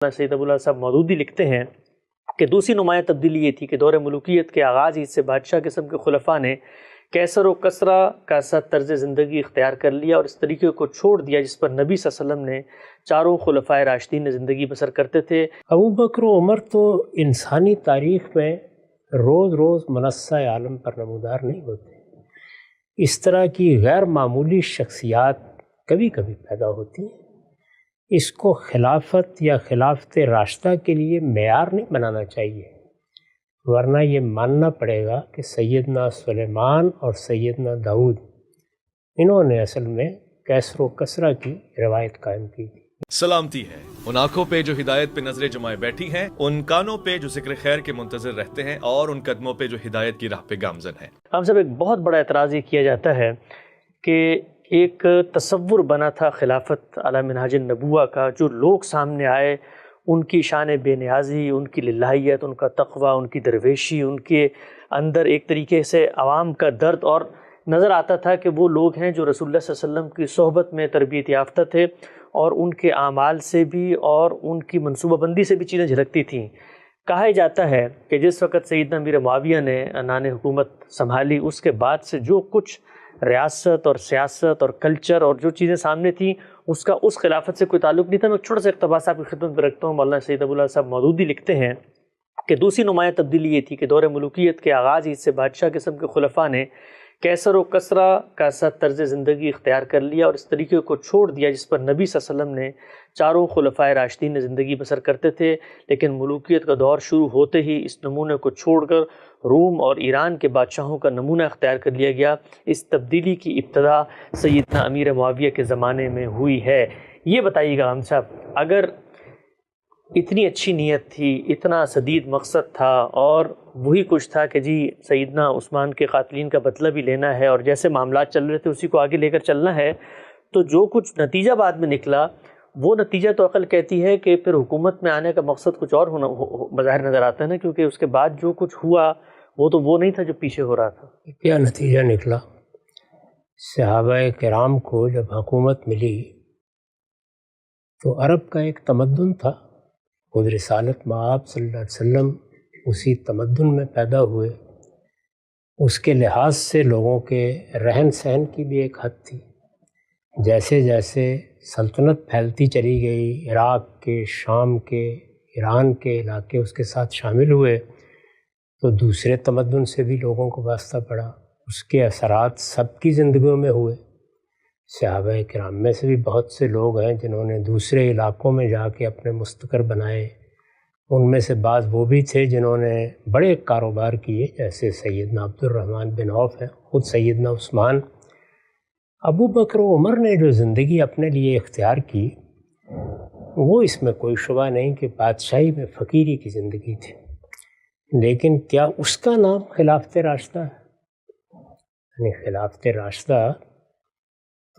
سید ابو الحسن صاحب مودودی لکھتے ہیں کہ دوسری نمایاں تبدیلی یہ تھی کہ دور ملوکیت کے آغاز ہی سے بادشاہ قسم کے خلفاء نے کیسر و کسرا کا سا طرز زندگی اختیار کر لیا اور اس طریقے کو چھوڑ دیا جس پر نبی صلی اللہ علیہ وسلم نے چاروں خلفائے راشدین نے زندگی بسر کرتے تھے۔ ابو بکر و عمر تو انسانی تاریخ میں روز روز منصہ عالم پر نمودار نہیں ہوتے۔ اس طرح کی غیر معمولی شخصیات کبھی کبھی پیدا ہوتی ہیں۔ اس کو خلافت یا خلافت راشدہ کے لیے معیار نہیں بنانا چاہیے، ورنہ یہ ماننا پڑے گا کہ سیدنا سلیمان اور سیدنا داؤد انہوں نے اصل میں کیسر و کسرا کی روایت قائم کی تھی۔ سلامتی ہے ان آنکھوں پہ جو ہدایت پہ نظریں جمائے بیٹھی ہیں، ان کانوں پہ جو ذکر خیر کے منتظر رہتے ہیں، اور ان قدموں پہ جو ہدایت کی راہ پہ گامزن ہیں۔ ہم سب ایک بہت بڑا اعتراض یہ کیا جاتا ہے کہ ایک تصور بنا تھا خلافت علی منہاج النبوہ کا، جو لوگ سامنے آئے ان کی شان بے نیازی، ان کی للہیت، ان کا تقوی، ان کی درویشی، ان کے اندر ایک طریقے سے عوام کا درد، اور نظر آتا تھا کہ وہ لوگ ہیں جو رسول اللہ صلی اللہ علیہ وسلم کی صحبت میں تربیت یافتہ تھے، اور ان کے اعمال سے بھی اور ان کی منصوبہ بندی سے بھی چیزیں جھلکتی تھیں۔ کہا جاتا ہے کہ جس وقت سیدنا امیر معاویہ نے عنان حکومت سنبھالی، اس کے بعد سے جو کچھ ریاست اور سیاست اور کلچر اور جو چیزیں سامنے تھیں، اس کا اس خلافت سے کوئی تعلق نہیں تھا۔ میں ایک چھوٹا سا اقتباس آپ کی خدمت میں رکھتا ہوں۔ مولانا سید ابو الحسن صاحب مودودی لکھتے ہیں کہ دوسری نمایاں تبدیلی یہ تھی کہ دور ملوکیت کے آغاز ہی سے بادشاہ قسم کے خلفاء نے کیسر و کسرا کا سا طرز زندگی اختیار کر لیا اور اس طریقے کو چھوڑ دیا جس پر نبی صلی اللہ علیہ وسلم نے چاروں خلفائے راشدین نے زندگی بسر کرتے تھے، لیکن ملوکیت کا دور شروع ہوتے ہی اس نمونے کو چھوڑ کر روم اور ایران کے بادشاہوں کا نمونہ اختیار کر لیا گیا۔ اس تبدیلی کی ابتدا سیدنا امیر معاویہ کے زمانے میں ہوئی ہے۔ یہ بتائیے گا ہم صاحب، اگر اتنی اچھی نیت تھی، اتنا سدید مقصد تھا، اور وہی کچھ تھا کہ جی سیدنا عثمان کے قاتلین کا بدلہ بھی لینا ہے اور جیسے معاملات چل رہے تھے اسی کو آگے لے کر چلنا ہے، تو جو کچھ نتیجہ بعد میں نکلا وہ نتیجہ تو عقل کہتی ہے کہ پھر حکومت میں آنے کا مقصد کچھ اور ہونا بظاہر نظر آتا ہے نا، کیونکہ اس کے بعد جو کچھ ہوا وہ تو وہ نہیں تھا جو پیچھے ہو رہا تھا۔ کیا نتیجہ نکلا؟ صحابہ کرام کو جب حکومت ملی تو عرب کا ایک تمدن تھا، خود رسالت مآب صلی اللہ علیہ وسلم اسی تمدن میں پیدا ہوئے۔ اس کے لحاظ سے لوگوں کے رہن سہن کی بھی ایک حد تھی۔ جیسے جیسے سلطنت پھیلتی چلی گئی، عراق کے، شام کے، ایران کے علاقے اس کے ساتھ شامل ہوئے، تو دوسرے تمدن سے بھی لوگوں کو واسطہ پڑا، اس کے اثرات سب کی زندگیوں میں ہوئے۔ صحابہ کرام میں سے بھی بہت سے لوگ ہیں جنہوں نے دوسرے علاقوں میں جا کے اپنے مستقر بنائے۔ ان میں سے بعض وہ بھی تھے جنہوں نے بڑے کاروبار کیے، جیسے سیدنا عبد الرحمن بن عوف ہیں، خود سیدنا عثمان۔ ابو بکر و عمر نے جو زندگی اپنے لیے اختیار کی، وہ اس میں کوئی شبہ نہیں کہ بادشاہی میں فقیری کی زندگی تھی، لیکن کیا اس کا نام خلافت راشدہ ہے؟ یعنی خلافت راشدہ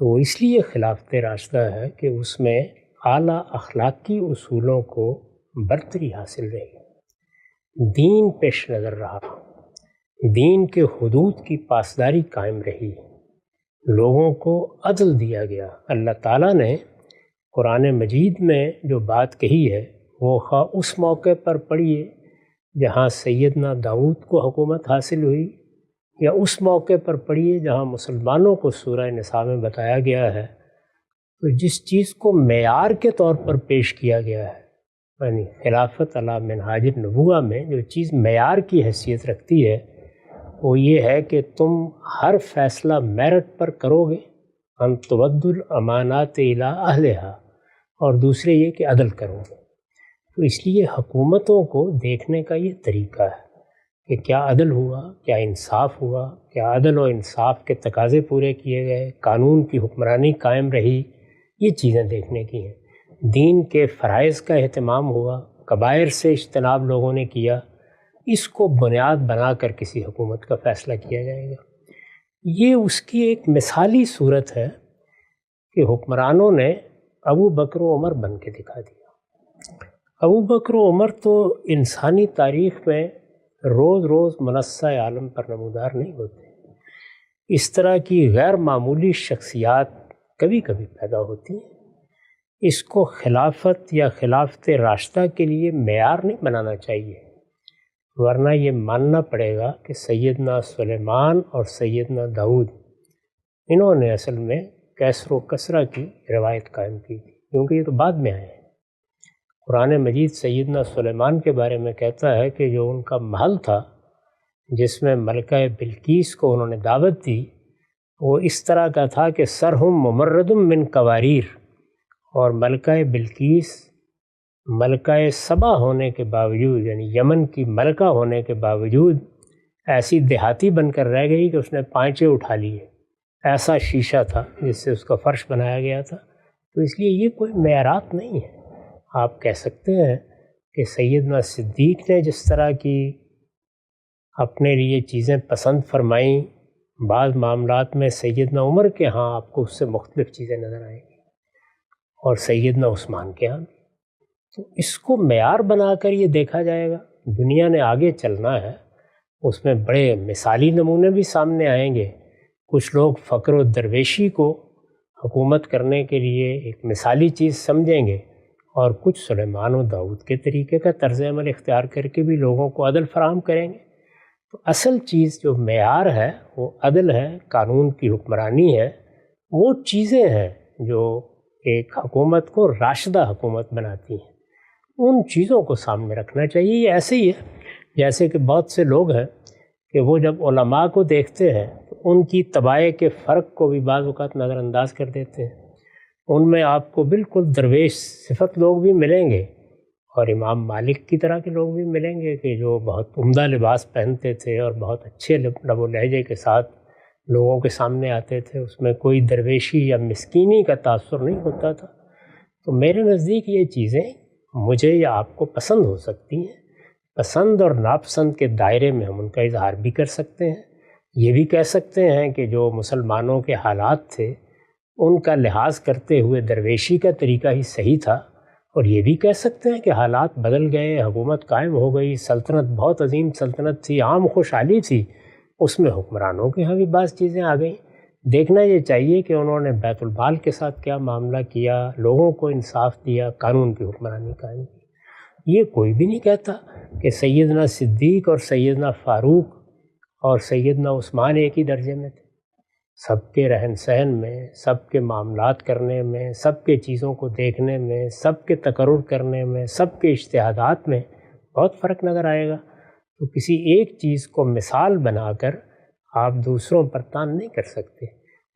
تو اس لیے خلافت راشدہ ہے کہ اس میں اعلیٰ اخلاقی اصولوں کو برتری حاصل رہی، دین پیش نظر رہا، دین کے حدود کی پاسداری قائم رہی، لوگوں کو عدل دیا گیا۔ اللہ تعالیٰ نے قرآن مجید میں جو بات کہی ہے وہ خواہ اس موقع پر پڑھیے جہاں سیدنا داؤد کو حکومت حاصل ہوئی، یا اس موقع پر پڑھیے جہاں مسلمانوں کو سورہ نساء میں بتایا گیا ہے، تو جس چیز کو معیار کے طور پر پیش کیا گیا ہے، یعنی خلافت علی منہاج النبوہ میں جو چیز معیار کی حیثیت رکھتی ہے وہ یہ ہے کہ تم ہر فیصلہ میرٹ پر کرو گے، ان تؤدوا الامانات الی اہلہا، اور دوسرے یہ کہ عدل کرو گے۔ تو اس لیے حکومتوں کو دیکھنے کا یہ طریقہ ہے کہ کیا عدل ہوا، کیا انصاف ہوا، کیا عدل و انصاف کے تقاضے پورے کیے گئے، قانون کی حکمرانی قائم رہی، یہ چیزیں دیکھنے کی ہیں۔ دین کے فرائض کا اہتمام ہوا، کبائر سے اجتناب لوگوں نے کیا، اس کو بنیاد بنا کر کسی حکومت کا فیصلہ کیا جائے گا۔ یہ اس کی ایک مثالی صورت ہے کہ حکمرانوں نے ابو بکر و عمر بن کے دکھا دیا۔ ابو بکر و عمر تو انسانی تاریخ میں روز روز منصہ عالم پر نمودار نہیں ہوتے۔ اس طرح کی غیر معمولی شخصیات کبھی کبھی پیدا ہوتی ہیں۔ اس کو خلافت یا خلافت راشدہ کے لیے معیار نہیں بنانا چاہیے، ورنہ یہ ماننا پڑے گا کہ سیدنا سلیمان اور سیدنا داؤد انہوں نے اصل میں کیسر و کسرہ کی روایت قائم کی تھی، کیونکہ یہ تو بعد میں آئے ہیں۔ قرآن مجید سیدنا سلیمان کے بارے میں کہتا ہے کہ جو ان کا محل تھا جس میں ملکہ بلقیس کو انہوں نے دعوت دی، وہ اس طرح کا تھا کہ سرہم ممرد من قواریر، اور ملکہ بلقیس ملکہ سبا ہونے کے باوجود، یعنی یمن کی ملکہ ہونے کے باوجود ایسی دیہاتی بن کر رہ گئی کہ اس نے پانچے اٹھا لیے، ایسا شیشہ تھا جس سے اس کا فرش بنایا گیا تھا۔ تو اس لیے یہ کوئی معیارات نہیں ہے۔ آپ کہہ سکتے ہیں کہ سیدنا صدیق نے جس طرح کی اپنے لیے چیزیں پسند فرمائیں، بعض معاملات میں سیدنا عمر کے ہاں آپ کو اس سے مختلف چیزیں نظر آئیں گی، اور سیدنا عثمان کے ہاں بھی۔ تو اس کو معیار بنا کر یہ دیکھا جائے گا۔ دنیا نے آگے چلنا ہے، اس میں بڑے مثالی نمونے بھی سامنے آئیں گے۔ کچھ لوگ فقر و درویشی کو حکومت کرنے کے لیے ایک مثالی چیز سمجھیں گے، اور کچھ سلیمان و داؤد کے طریقے کا طرز عمل اختیار کر کے بھی لوگوں کو عدل فراہم کریں گے۔ تو اصل چیز جو معیار ہے وہ عدل ہے، قانون کی حکمرانی ہے، وہ چیزیں ہیں جو ایک حکومت کو راشدہ حکومت بناتی ہیں، ان چیزوں کو سامنے رکھنا چاہیے۔ یہ ایسے ہی ہے جیسے کہ بہت سے لوگ ہیں کہ وہ جب علماء کو دیکھتے ہیں تو ان کی طبائع کے فرق کو بھی بعض اوقات نظر انداز کر دیتے ہیں۔ ان میں آپ کو بالکل درویش صفت لوگ بھی ملیں گے، اور امام مالک کی طرح کے لوگ بھی ملیں گے کہ جو بہت عمدہ لباس پہنتے تھے اور بہت اچھے لب و لہجے کے ساتھ لوگوں کے سامنے آتے تھے، اس میں کوئی درویشی یا مسکینی کا تاثر نہیں ہوتا تھا۔ تو میرے نزدیک یہ چیزیں مجھے یا آپ کو پسند ہو سکتی ہیں، پسند اور ناپسند کے دائرے میں ہم ان کا اظہار بھی کر سکتے ہیں۔ یہ بھی کہہ سکتے ہیں کہ جو مسلمانوں کے حالات تھے ان کا لحاظ کرتے ہوئے درویشی کا طریقہ ہی صحیح تھا، اور یہ بھی کہہ سکتے ہیں کہ حالات بدل گئے، حکومت قائم ہو گئی، سلطنت بہت عظیم سلطنت تھی، عام خوشحالی تھی، اس میں حکمرانوں کے ہاں بھی بعض چیزیں آ گئیں۔ دیکھنا یہ چاہیے کہ انہوں نے بیت المال کے ساتھ کیا معاملہ کیا، لوگوں کو انصاف دیا، قانون کی حکمرانی قائم کی۔ یہ کوئی بھی نہیں کہتا کہ سیدنا صدیق اور سیدنا فاروق اور سیدنا عثمان ایک ہی درجے میں تھے۔ سب کے رہن سہن میں، سب کے معاملات کرنے میں، سب کے چیزوں کو دیکھنے میں، سب کے تقرر کرنے میں، سب کے اجتہادات میں بہت فرق نظر آئے گا۔ تو کسی ایک چیز کو مثال بنا کر آپ دوسروں پر تان نہیں کر سکتے،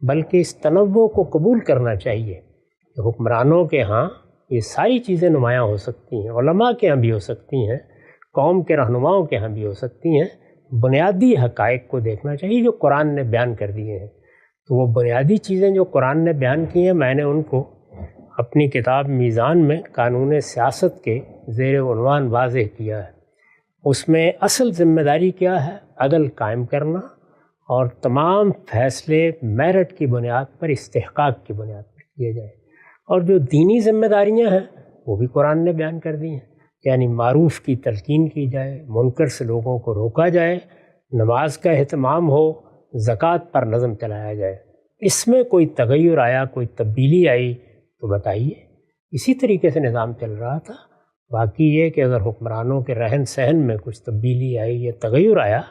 بلکہ اس تنوع کو قبول کرنا چاہیے کہ حکمرانوں کے ہاں یہ ساری چیزیں نمایاں ہو سکتی ہیں، علماء کے ہاں بھی ہو سکتی ہیں، قوم کے رہنماؤں کے ہاں بھی ہو سکتی ہیں۔ بنیادی حقائق کو دیکھنا چاہیے جو قرآن نے بیان کر دیے ہیں۔ تو وہ بنیادی چیزیں جو قرآن نے بیان کی ہیں، میں نے ان کو اپنی کتاب میزان میں قانون سیاست کے زیر عنوان واضح کیا ہے۔ اس میں اصل ذمہ داری کیا ہے؟ عدل قائم کرنا، اور تمام فیصلے میرٹ کی بنیاد پر، استحقاق کی بنیاد پر کیے جائیں۔ اور جو دینی ذمہ داریاں ہیں وہ بھی قرآن نے بیان کر دی ہیں، یعنی معروف کی تلقین کی جائے، منکر سے لوگوں کو روکا جائے، نماز کا اہتمام ہو، زکوٰۃ پر نظم چلایا جائے۔ اس میں کوئی تغیر آیا، کوئی تبدیلی آئی تو بتائیے۔ اسی طریقے سے نظام چل رہا تھا۔ باقی یہ کہ اگر حکمرانوں کے رہن سہن میں کچھ تبدیلی آئی یا تغیر آیا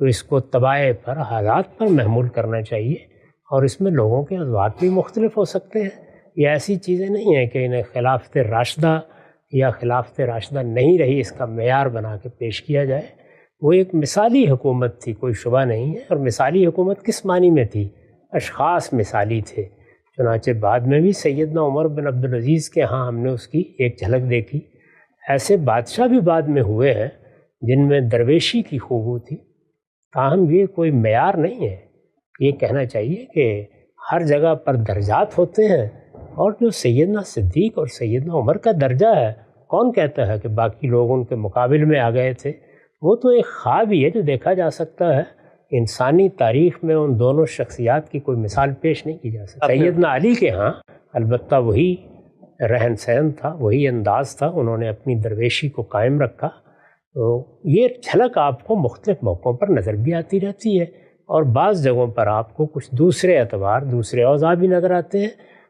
تو اس کو طبائع پر، حالات پر محمول کرنا چاہیے، اور اس میں لوگوں کے اذواق بھی مختلف ہو سکتے ہیں۔ یہ ایسی چیزیں نہیں ہیں کہ انہیں خلافت راشدہ یا خلافت راشدہ نہیں رہی اس کا معیار بنا کے پیش کیا جائے۔ وہ ایک مثالی حکومت تھی، کوئی شبہ نہیں ہے۔ اور مثالی حکومت کس معنی میں تھی؟ اشخاص مثالی تھے۔ چنانچہ بعد میں بھی سیدنا عمر بن عبدالعزیز کے ہاں ہم نے اس کی ایک جھلک دیکھی۔ ایسے بادشاہ بھی بعد میں ہوئے ہیں جن میں درویشی کی خوبو تھی، تاہم یہ کوئی معیار نہیں ہے۔ یہ کہنا چاہیے کہ ہر جگہ پر درجات ہوتے ہیں، اور جو سیدنا صدیق اور سیدنا عمر کا درجہ ہے، کون کہتا ہے کہ باقی لوگ ان کے مقابل میں آ گئے تھے؟ وہ تو ایک خواب ہی ہے جو دیکھا جا سکتا ہے۔ انسانی تاریخ میں ان دونوں شخصیات کی کوئی مثال پیش نہیں کی جا سکتی۔ سیدنا علی کے ہاں البتہ وہی رہن سہن تھا، وہی انداز تھا، انہوں نے اپنی درویشی کو قائم رکھا۔ تو یہ جھلک آپ کو مختلف موقعوں پر نظر بھی آتی رہتی ہے، اور بعض جگہوں پر آپ کو کچھ دوسرے اعتبار، دوسرے اوضاع بھی نظر آتے ہیں۔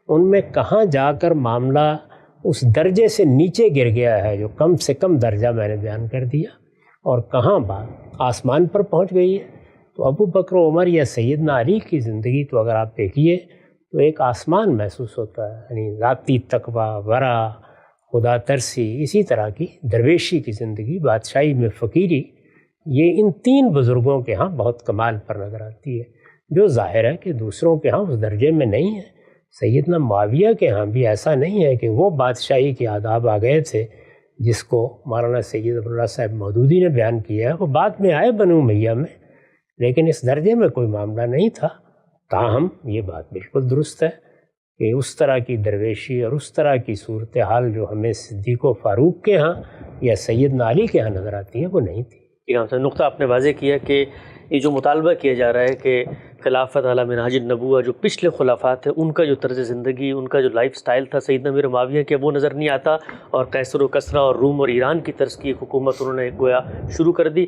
ان میں کہاں جا کر معاملہ اس درجے سے نیچے گر گیا ہے جو کم سے کم درجہ میں نے بیان کر دیا، اور کہاں بات آسمان پر پہنچ گئی ہے۔ تو ابو بکر و عمر یا سیدنا علی کی زندگی تو اگر آپ دیکھیے تو ایک آسمان محسوس ہوتا ہے، یعنی ذاتی تقویٰ، ورع، خدا ترسی، اسی طرح کی درویشی کی زندگی، بادشاہی میں فقیری، یہ ان تین بزرگوں کے ہاں بہت کمال پر نظر آتی ہے، جو ظاہر ہے کہ دوسروں کے ہاں اس درجے میں نہیں ہے۔ سیدنا معاویہ کے ہاں بھی ایسا نہیں ہے کہ وہ بادشاہی کے آداب آ گئے تھے جس کو مولانا سید ابواللہ صاحب مودودی نے بیان کیا ہے، وہ بعد میں آئے بنو امیہ میں، لیکن اس درجے میں کوئی معاملہ نہیں تھا۔ تاہم یہ بات بالکل درست ہے کہ اس طرح کی درویشی اور اس طرح کی صورتحال جو ہمیں صدیق و فاروق کے ہاں یا سیدنا علی کے ہاں نظر آتی ہے وہ نہیں تھی۔ نقطہ آپ نے واضح کیا کہ یہ جو مطالبہ کیا جا رہا ہے کہ خلافت علی منہاج النبوہ جو پچھلے خلفاء تھے ان کا جو طرز زندگی، ان کا جو لائف سٹائل تھا سیدنا امیر معاویہ کے، وہ نظر نہیں آتا، اور قیصر و کسریٰ اور روم اور ایران کی طرز کی ایک حکومت انہوں نے گویا شروع کر دی۔